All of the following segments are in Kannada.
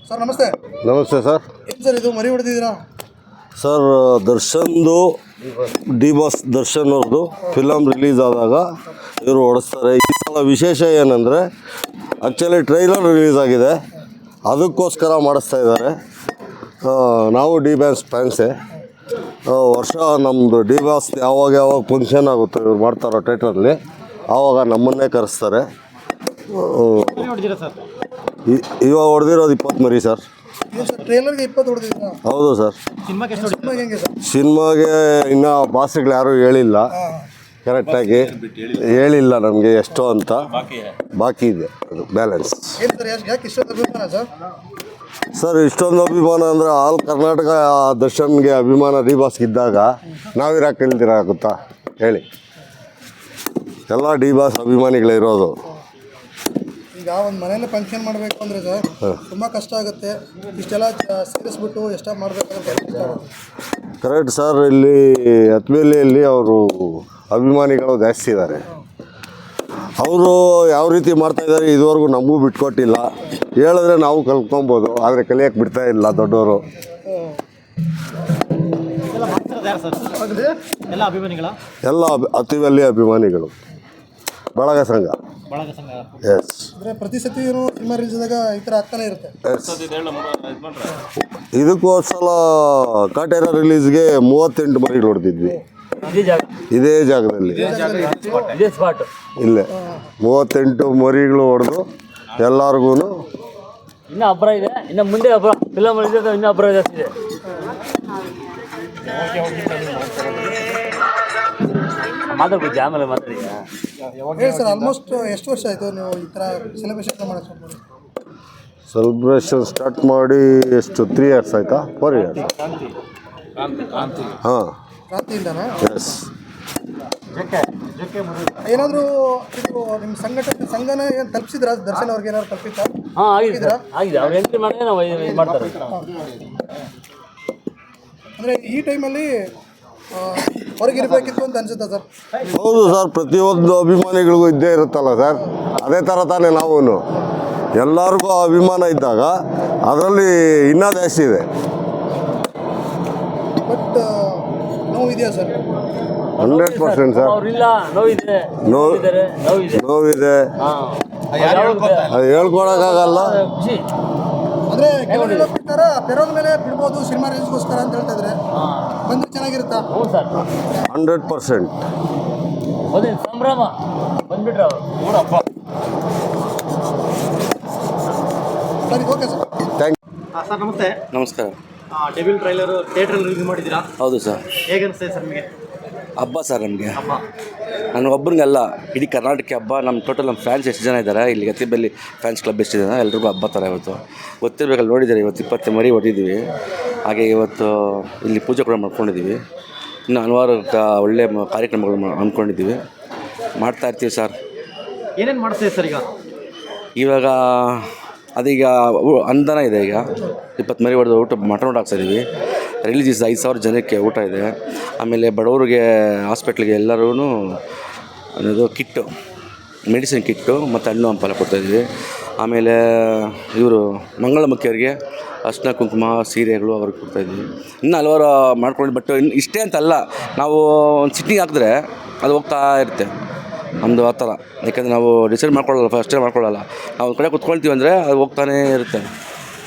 ಸರ್ ನಮಸ್ತೆ. ನಮಸ್ತೆ ಸರ್. ಏನು ಸರ್ ಇದು ಮರಿ ಹೊಡೆದಿದ್ದೀರಾ? ಸರ್ ದರ್ಶನ್ದು ಡಿ ಬಾಸ್ ದರ್ಶನ್ ಅವ್ರದ್ದು ಫಿಲಮ್ ರಿಲೀಸ್ ಆದಾಗ ಇವರು ಹೊಡೆಸ್ತಾರೆ. ಈ ಸಲ ವಿಶೇಷ ಏನಂದರೆ ಆ್ಯಕ್ಚುಲಿ ಟ್ರೈಲರ್ ರಿಲೀಸ್ ಆಗಿದೆ, ಅದಕ್ಕೋಸ್ಕರ ಮಾಡಿಸ್ತಾ ಇದ್ದಾರೆ. ನಾವು ಡಿ ಬಾಸ್ ಫ್ಯಾನ್ಸೇ. ವರ್ಷ ನಮ್ಮದು ಡಿ ಬಾಸ್ ಯಾವಾಗ ಫಂಕ್ಷನ್ ಆಗುತ್ತೋ ಇವ್ರು ಮಾಡ್ತಾರೋ ಥಿಯೇಟ್ರಲ್ಲಿ, ಆವಾಗ ನಮ್ಮನ್ನೇ ಕರೆಸ್ತಾರೆ. ಇವಾಗ ಹೊಡೆದಿರೋದು 20 ಮರಿ ಸರ್. ಟ್ರೈಲರ್ಗೆ 20 ಹೊಡೆದಿದ್ದೀರಾ? ಹೌದು ಸರ್. ಸಿನಿಮಾಗೆ ಇನ್ನೂ ಬಾಸ್ಗಳು ಯಾರೂ ಹೇಳಿಲ್ಲ, ಕರೆಕ್ಟಾಗಿ ಹೇಳಿಲ್ಲ ನಮಗೆ ಎಷ್ಟು ಅಂತ. ಬಾಕಿ ಇದೆ ಅದು ಬ್ಯಾಲೆನ್ಸ್. ಸರ್ ಇಷ್ಟೊಂದು ಅಭಿಮಾನ ಅಂದರೆ ಆಲ್ ಕರ್ನಾಟಕ ದರ್ಶನ್ಗೆ ಅಭಿಮಾನ ಡಿ ಬಾಸ್ಗೆ ಇದ್ದಾಗ ನಾವಿರಾಕೆ ಹೇಳ್ತೀರಾಗುತ್ತಾ ಹೇಳಿ? ಎಲ್ಲ ಡಿ ಬಾಸ್ ಅಭಿಮಾನಿಗಳೇ ಇರೋದು. ಈಗ ಒಂದು ಮನೇಲಿ ಫಂಕ್ಷನ್ ಮಾಡಬೇಕು ಅಂದರೆ ಸರ್ ತುಂಬ ಕಷ್ಟ ಆಗುತ್ತೆ. ಇಷ್ಟೆಲ್ಲ ಸೇರಿಸ್ಬಿಟ್ಟು ಎಷ್ಟ ಮಾಡಬೇಕಂತ ಕರೆಕ್ಟ್ ಸರ್. ಇಲ್ಲಿ ಹತ್ಮೇಲೆಯಲ್ಲಿ ಅವರು ಅಭಿಮಾನಿಗಳು ಜಾಸ್ತಿ ಇದ್ದಾರೆ. ಅವರು ಯಾವ ರೀತಿ ಮಾಡ್ತಾಯಿದ್ದಾರೆ ಇದುವರೆಗೂ ನಮಗೂ ಬಿಟ್ಕೊಟ್ಟಿಲ್ಲ. ಹೇಳಿದ್ರೆ ನಾವು ಕಲ್ತ್ಕೊಬೋದು, ಆದರೆ ಕಲಿಯೋಕ್ಕೆ ಬಿಡ್ತಾ ಇಲ್ಲ ದೊಡ್ಡವರು. ಎಲ್ಲ ಹತ್ತಿವಲ್ಲಿ ಅಭಿಮಾನಿಗಳು ಬಳಗ ಸಂಘ. ಎಸ್. ಪ್ರತಿ ಸತಿ ಸಿನಿಮಾ ರಿಲೀಸ್ ಆದಾಗ ಈ ಥರ ಆಗ್ತಾನೆ ಇರುತ್ತೆ. ಇದಕ್ಕೂ ಸಲ ಕಾಟೇರ ರಿಲೀಸ್ಗೆ 38 ಮರಿಗಳು ಹೊಡೆದಿದ್ವಿ ಇದೇ ಜಾಗದಲ್ಲಿ. ಇಲ್ಲೇ 38 ಮರಿಗಳು ಹೊಡೆದು ಎಲ್ಲರಿಗೂ ಇನ್ನೂ ಅಬ್ಬರ ಇದೆ. ಇನ್ನು ಮುಂದೆ ಅಬ್ಬರ ಫಿಲಮ್ ಇನ್ನೂ ಅಬ್ಬರ ಜಾಸ್ತಿ ಇದೆ. ಮಾತಾಡ್ಬೇಕು ಆಮೇಲೆ ಮಾತಾಡಿ ಸರ್. ಆಲ್ಮೋಸ್ಟ್ ಎಷ್ಟು ವರ್ಷ ಆಯಿತು ನೀವು ಈ ಥರ ಸೆಲೆಬ್ರೇಷನ್ ಮಾಡೋದು? ಸೆಲೆಬ್ರೇಷನ್ ಸ್ಟಾರ್ಟ್ ಮಾಡಿ ಎಷ್ಟು 3 ಇಯರ್ಸ್ ಆಯಿತಾ? 4 ಇಯರ್ಸ್. ಹಾಂ, ಕ್ರಾಂತಿಯಿಂದನಾ? ಎಸ್. ಏನಾದರೂ ಇದು ನಿಮ್ಮ ಸಂಘನ ಏನು ತಲುಪಿಸಿದ್ರಾ? ದರ್ಶನ್ ಅವ್ರಿಗೆ ಏನಾದ್ರು ತಲುಪಿತ್ತಾ? ಹಾಂ, ಆಗಿದೆ. ಅವ್ರು ಎಂಟ್ರಿ ಮಾಡಿದ್ರೆ ನಾವು ಇದು ಮಾಡ್ತಾರೆ. ಅಂದರೆ ಈ ಟೈಮಲ್ಲಿ ಹೊರಗಿರಬೇಕಿತ್ತು ಅಂತ ಅನ್ಸುತ್ತಾ ಸರ್? ಹೌದು ಸರ್, ಪ್ರತಿಯೊಂದು ಅಭಿಮಾನಿಗಳಿಗೂ ಇದ್ದೇ ಇರುತ್ತಲ್ಲ ಸರ್. ಅದೇ ಥರ ತಾನೇ ನಾವು ಎಲ್ಲರಿಗೂ ಅಭಿಮಾನ ಇದ್ದಾಗ ಅದರಲ್ಲಿ ಇನ್ನೂ ಜಾಸ್ತಿ ಇದೆ. ಬಟ್ ನೋವಿದೆಯಾ ಸರ್? 100% ಸರ್. ಅವ್ರಿಲ್ಲ, ನೋವಿದೆ. ಅದು ಹೇಳ್ಕೊಳಕ್ಕಾಗಲ್ಲ. ಅಂದರೆ ಕೆಲವರೆಲ್ಲ ಬಿಡ್ತಾರ ಪೆರೋಲ್ ಮೇಲೆ ಬಿಡ್ಬೋದು ಸಿನಿಮಾ ರಿಲೀಸ್ಗೋಸ್ಕರ ಅಂತ ಹೇಳ್ತಾ ಇದ್ರೆ ಬಂದರೆ ಚೆನ್ನಾಗಿರುತ್ತಾ? 100%. ಸಂಭ್ರಮ ಬಂದ್ಬಿಟ್ರೆ ಅವರು ಊರಪ್ಪ. ಸರಿ, ಓಕೆ ಸರ್. ಥ್ಯಾಂಕ್ ಸರ್ ನಮಸ್ತೆ. ನಮಸ್ಕಾರ. ಡೆವಿಲ್ ಟ್ರೈಲರು ಥಿಯೇಟ್ರಲ್ಲಿ ರಿಲೀಸ್ ಮಾಡಿದ್ದೀರಾ? ಹೌದು ಸರ್. ಹೇಗೆ ಅನಿಸ್ತದೆ ಸರ್ ನಿಮಗೆ? ಹಬ್ಬ ಸರ್ ನಮಗೆ. ನನಗೊಬ್ಬರಿಗೆಲ್ಲ ಇಡೀ ಕರ್ನಾಟಕ ಹಬ್ಬ. ನಮ್ಮ ನಮ್ಮ ಫ್ಯಾನ್ಸ್ ಎಷ್ಟು ಜನ ಇದ್ದಾರೆ ಇಲ್ಲಿ ಗತಿಬೆಲ್ಲಿ ಫ್ಯಾನ್ಸ್ ಕ್ಲಬ್ ಎಷ್ಟಿದೆ, ಎಲ್ರಿಗೂ ಹಬ್ಬ ಥರ ಇವತ್ತು ಗೊತ್ತಿರಬೇಕಲ್ಲಿ. ನೋಡಿದ್ದಾರೆ ಇವತ್ತು 20 ಮರಿ ಹೊಡೆದಿದ್ದೀವಿ. ಹಾಗೆ ಇವತ್ತು ಇಲ್ಲಿ ಪೂಜೆ ಕೂಡ ಮಾಡ್ಕೊಂಡಿದ್ದೀವಿ. ಇನ್ನು ಹಲವಾರು ಒಳ್ಳೆಯ ಕಾರ್ಯಕ್ರಮಗಳು ಅಂದ್ಕೊಂಡಿದ್ದೀವಿ, ಮಾಡ್ತಾಯಿರ್ತೀವಿ ಸರ್. ಏನೇನು ಮಾಡ್ತೀವಿ ಸರ್? ಇವಾಗ ಅದೀಗ ಅನುದಾನ ಇದೆ. ಈಗ 20 ಮರಿ ಹೊಡೆದು ಮಟನ್ ಊಟ ಹಾಕ್ಸಿದ್ದೀವಿ. ರಿಲೀಸ್ 5,000 ಜನಕ್ಕೆ ಊಟ ಇದೆ. ಆಮೇಲೆ ಬಡವರಿಗೆ ಹಾಸ್ಪಿಟ್ಲಿಗೆ ಎಲ್ಲರೂ ಅನ್ನೋದು ಕಿಟ್ಟು, ಮೆಡಿಸಿನ್ ಕಿಟ್ಟು ಮತ್ತು ಹಣ್ಣು ಹಂಪಲ ಕೊಡ್ತಾಯಿದ್ವಿ. ಆಮೇಲೆ ಇವರು ಮಂಗಳಮುಖಿಯವರಿಗೆ ಅರ್ಶಿನ ಕುಂಕುಮ ಸೀರೆಗಳು ಅವ್ರಿಗೆ ಕೊಡ್ತಾಯಿದ್ವಿ. ಇನ್ನೂ ಹಲವಾರು ಮಾಡ್ಕೊಂಡು. ಬಟ್ ಇಷ್ಟೇ ಅಂತಲ್ಲ, ನಾವು ಒಂದು ಸಿಟ್ಟಿಂಗ್ ಹಾಕಿದ್ರೆ ಅದು ಹೋಗ್ತಾ ಇರುತ್ತೆ ನಮ್ಮದು ಆ ಥರ. ಯಾಕೆಂದರೆ ನಾವು ಡಿಸೈಡ್ ಮಾಡ್ಕೊಳ್ಳಲ್ಲ, ಫಸ್ಟೇ ಮಾಡ್ಕೊಳ್ಳಲ್ಲ. ನಾವು ಒಂದು ಕಡೆ ಕುತ್ಕೊಳ್ತೀವಿ ಅಂದರೆ ಅದು ಹೋಗ್ತಾನೇ ಇರುತ್ತೆ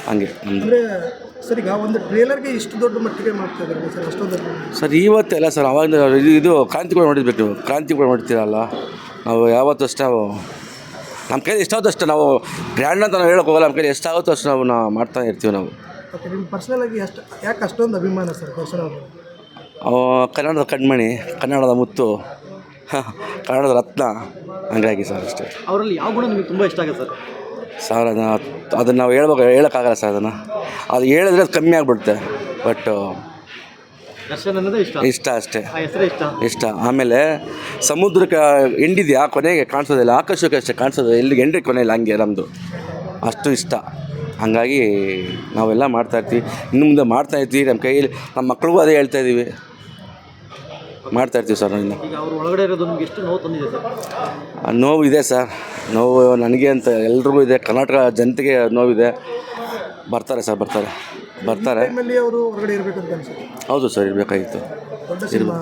ಹಂಗೆ ನಮ್ಮದು. ಸರ್ ಈಗ ಒಂದು ಟ್ರೇಲರ್ಗೆ ಇಷ್ಟು ದೊಡ್ಡ ಮಟ್ಟಿಗೆ ಮಾಡ್ತಾ ಇದ್ದಾರೆ ಸರ್? ಅಷ್ಟೊಂದು ಸರ್ ಇವತ್ತೆಲ್ಲ ಸರ್. ಅವಾಗ ಇದು ಕ್ರಾಂತಿ ಕೂಡ ನೋಡಿರ್ಬೇಕು ನೀವು. ಕ್ರಾಂತಿ ಕೂಡ ನೋಡ್ತೀರಲ್ಲ, ನಾವು ಯಾವತ್ತೂ ಅಷ್ಟೇ ನಮ್ಮ ಕೈಲಿ ಎಷ್ಟಾಗುತ್ತೋ ಅಷ್ಟೇ. ನಾವು ಗ್ರ್ಯಾಂಡ್ ಅಂತ ನಾವು ಹೇಳೋಕೆ ಹೋಗಲ್ಲ. ನಮ್ಮ ಕೈಲಿ ಎಷ್ಟಾಗುತ್ತೋ ಅಷ್ಟು ನಾವು ಮಾಡ್ತಾನೆ ಇರ್ತೀವಿ ನಾವು. ಓಕೆ. ನಿಮ್ಮ ಪರ್ಸ್ನಲಾಗಿ ಯಾಕೆ ಅಷ್ಟೊಂದು ಅಭಿಮಾನ ಸರ್ ದರ್ಶನ್ ಅವರು? ಕನ್ನಡದ ಕಣ್ಮಣಿ, ಕನ್ನಡದ ಮುತ್ತು, ಕನ್ನಡದ ರತ್ನ, ಹಂಗಾಗಿ ಸರ್ ಅಷ್ಟೇ. ಅವರಲ್ಲಿ ಯಾವ ಗುಣ ನಿಮಗೆ ತುಂಬ ಇಷ್ಟ ಆಗುತ್ತೆ ಸರ್? ಅದನ್ನು ನಾವು ಹೇಳೋಕ್ಕಾಗಲ್ಲ ಸರ್. ಅದು ಹೇಳಿದ್ರೆ ಅದು ಕಮ್ಮಿ ಆಗಿಬಿಡುತ್ತೆ. ಬಟ್ ದರ್ಶನ್ ಅನ್ನೋದೇ ಇಷ್ಟ ಅಷ್ಟೇ. ಇಷ್ಟ. ಆಮೇಲೆ ಸಮುದ್ರಕ್ಕೆ ಎಂಡಿದೆಯಾ ಕೊನೆಗೆ ಕಾಣಿಸೋದಿಲ್ಲ, ಆಕಾಶಕ್ಕೆ ಅಷ್ಟೇ ಕಾಣಿಸೋದು, ಎಲ್ಲಿಗೆ ಎಂಡ್ರಿ ಕೊನೆಯಲ್ಲಿ, ಹಂಗೆ ನಮ್ಮದು ಅಷ್ಟು ಇಷ್ಟ. ಹಾಗಾಗಿ ನಾವೆಲ್ಲ ಮಾಡ್ತಾಯಿರ್ತೀವಿ, ಇನ್ನು ಮುಂದೆ ಮಾಡ್ತಾಯಿರ್ತೀವಿ. ನಮ್ಮ ಕೈಯಲ್ಲಿ ನಮ್ಮ ಮಕ್ಳಿಗೂ ಅದೇ ಹೇಳ್ತಾಯಿದ್ದೀವಿ, ಮಾಡ್ತಾಯಿರ್ತೀವಿ ಸರ್. ಇನ್ನು ಈಗ ಅವ್ರು ಒಳಗಡೆ ಇರೋದು ನಿಮ್ಗೆ ಎಷ್ಟು ನೋವು ತಂದಿದೆ ಸರ್? ನೋವು ಇದೆ ಸರ್. ನೋವು ನನಗೆ ಅಂತ ಎಲ್ರಿಗೂ ಇದೆ, ಕರ್ನಾಟಕ ಜನತೆಗೆ ನೋವಿದೆ. ಬರ್ತಾರೆ ಸರ್, ಬರ್ತಾರೆ. ಟೈಮಲ್ಲಿ ಅವರು ಹೊರಗಡೆ ಇರಬೇಕಂತ ಅನ್ಸುತ್ತೆ. ಹೌದು ಸರ್, ಇರಬೇಕಾಗಿತ್ತು. ದೊಡ್ಡ ಸಿನಿಮಾ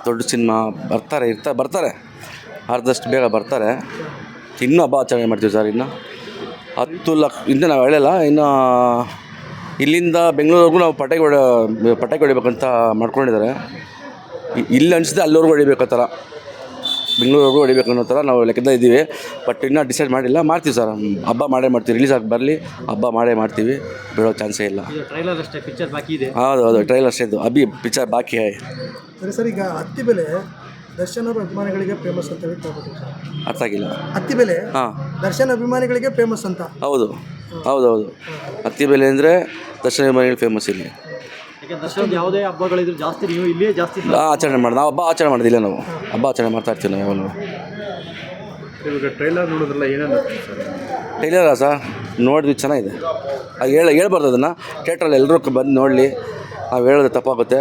ದೊಡ್ಡ ಸಿನಿಮಾ ಬರ್ತಾರೆ ಆದಷ್ಟು ಬೇಗ ಬರ್ತಾರೆ. ಇನ್ನೂ ಹಬ್ಬ ಆಚರಣೆ ಮಾಡ್ತೀವಿ ಸರ್. ಇನ್ನು 10 ಲಕ್ಷ ಇಂದ ನಾವು ಹೇಳಲ್ಲ, ಇನ್ನು ಇಲ್ಲಿಂದ ಬೆಂಗಳೂರಿಗೂ ನಾವು ಪಟಾಕಿ ಹೊಡಿಬೇಕಂತ ಮಾಡ್ಕೊಂಡಿದ್ದಾರೆ. ಇಲ್ಲಿ ಅನಿಸಿದೆ ಅಲ್ಲಿವರೆಗೂ ಹೊಡಿಬೇಕು ಥರ, ಬೆಂಗಳೂರಿಗೂ ಹೊಡಿಬೇಕು ಅನ್ನೋ ಥರ ನಾವು ಲೆಕ್ಕದ ಇದ್ದೀವಿ. ಬಟ್ ಇನ್ನೂ ಡಿಸೈಡ್ ಮಾಡಿಲ್ಲ. ಮಾಡ್ತೀವಿ ಸರ್, ಹಬ್ಬ ಮಾಡೇ ಮಾಡ್ತೀವಿ. ರಿಲೀಸ್ ಆಗಿ ಬರಲಿ, ಹಬ್ಬ ಮಾಡೇ ಮಾಡ್ತೀವಿ, ಬಿಡೋ ಚಾನ್ಸೇ ಇಲ್ಲ. ಟ್ರೈಲರ್ ಅಷ್ಟೇ, ಪಿಕ್ಚರ್ ಬಾಕಿ ಇದೆ. ಹೌದು, ಟ್ರೈಲರ್ ಅಷ್ಟೇ ಇದು. ಅಭಿ ಪಿಕ್ಚರ್ ಬಾಕಿ. ಸರಿ ಸರ್, ಈಗ ಹತ್ತಿ ಬೆಲೆ ದರ್ಶನ್ ಅವ್ರ ಅಭಿಮಾನಿಗಳಿಗೆ ಫೇಮಸ್ ಅಂತ ಹೇಳಿ ಕೇಳ್ಬೋದು ಸರ್. ಅರ್ಥ ಆಗಿಲ್ಲ. ಹತ್ತಿ ಬೆಲೆ ಹಾಂ, ದರ್ಶನ್ ಅಭಿಮಾನಿಗಳಿಗೆ ಫೇಮಸ್ ಅಂತ. ಹೌದು. ಹತ್ತಿ ಬೆಲೆ ಅಂದರೆ ದರ್ಶನ ಮನೆಯಲ್ಲಿ ಫೇಮಸ್ ಇಲ್ಲಿ. ಯಾಕೆ ದರ್ಶನ್ ಯಾವುದೇ ಹಬ್ಬಗಳಿದ್ರು ಜಾಸ್ತಿ ನೀವು ಇಲ್ಲೇ ಜಾಸ್ತಿ ಆಚರಣೆ ಮಾಡೋದು. ನಾವು ಹಬ್ಬ ಆಚರಣೆ ಮಾಡೋದಿಲ್ಲ, ನಾವು ಹಬ್ಬ ಆಚರಣೆ ಮಾಡ್ತಾ ಇರ್ತೀವಿ ನಾವು ಯಾವಾಗಲೂ. ಇವಾಗ ಟ್ರೈಲರ್ ನೋಡಿದ್ರಲ್ಲ, ಏನೇನು ಸರ್? ಟೈಲರಾ ಸರ್ ನೋಡಿದ್ವಿ, ಚೆನ್ನಾಗಿದೆ. ಹೇಳ್ಬಾರ್ದು ಅದನ್ನು. ಥಿಯೇಟ್ರಲ್ಲಿ ಎಲ್ಲರೂ ಬಂದು ನೋಡಲಿ. ನಾವು ಹೇಳೋದು ತಪ್ಪಾಗುತ್ತೆ.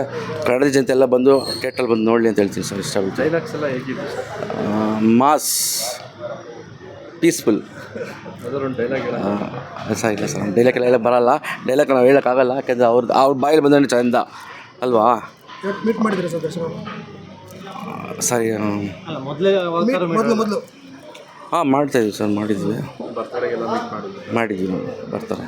ಕನ್ನಡ ಜನತೆ ಎಲ್ಲ ಬಂದು ಥಿಯೇಟ್ರಲ್ಲಿ ಬಂದು ನೋಡಲಿ ಅಂತ ಹೇಳ್ತೀನಿ ಸರ್. ಇಷ್ಟ ಆಗುತ್ತೆ. ಡೈಲಾಗ್ಸ್ ಎಲ್ಲ ಹೇಗಿತ್ತು ಸರ್? Mass, peaceful. ಅದರೊಂದು ಡೈಲಾಗ್ ಸರ್ ಇಲ್ಲ ಸರ್, ಡೈಲಾಗೆಲ್ಲ ಹೇಳಕ್ಕೆ ಬರೋಲ್ಲ. ಡೈಲಾಗ್ ನಾವು ಹೇಳೋಕ್ಕಾಗಲ್ಲ, ಯಾಕೆಂದರೆ ಅವ್ರ ಬಾಯಲ್ಲಿ ಬಂದ್ರೆ ಚಂದ ಅಲ್ವಾ. ಇವತ್ತು ಮೀಟ್ ಮಾಡಿದ್ರೆ ಸರ್ ದರ್ಶನ್ ಅವರು? ಸರಿ, ಮೊದಲೇ ಮೊದಲು ಹಾಂ ಮಾಡ್ತಾಯಿದ್ವಿ ಸರ್, ಮಾಡಿದ್ವಿ. ಬರ್ತಾರೆಗೆಲ್ಲ ಮೀಟ್ ಮಾಡಿದ್ವಿ. ಬರ್ತಾರೆ.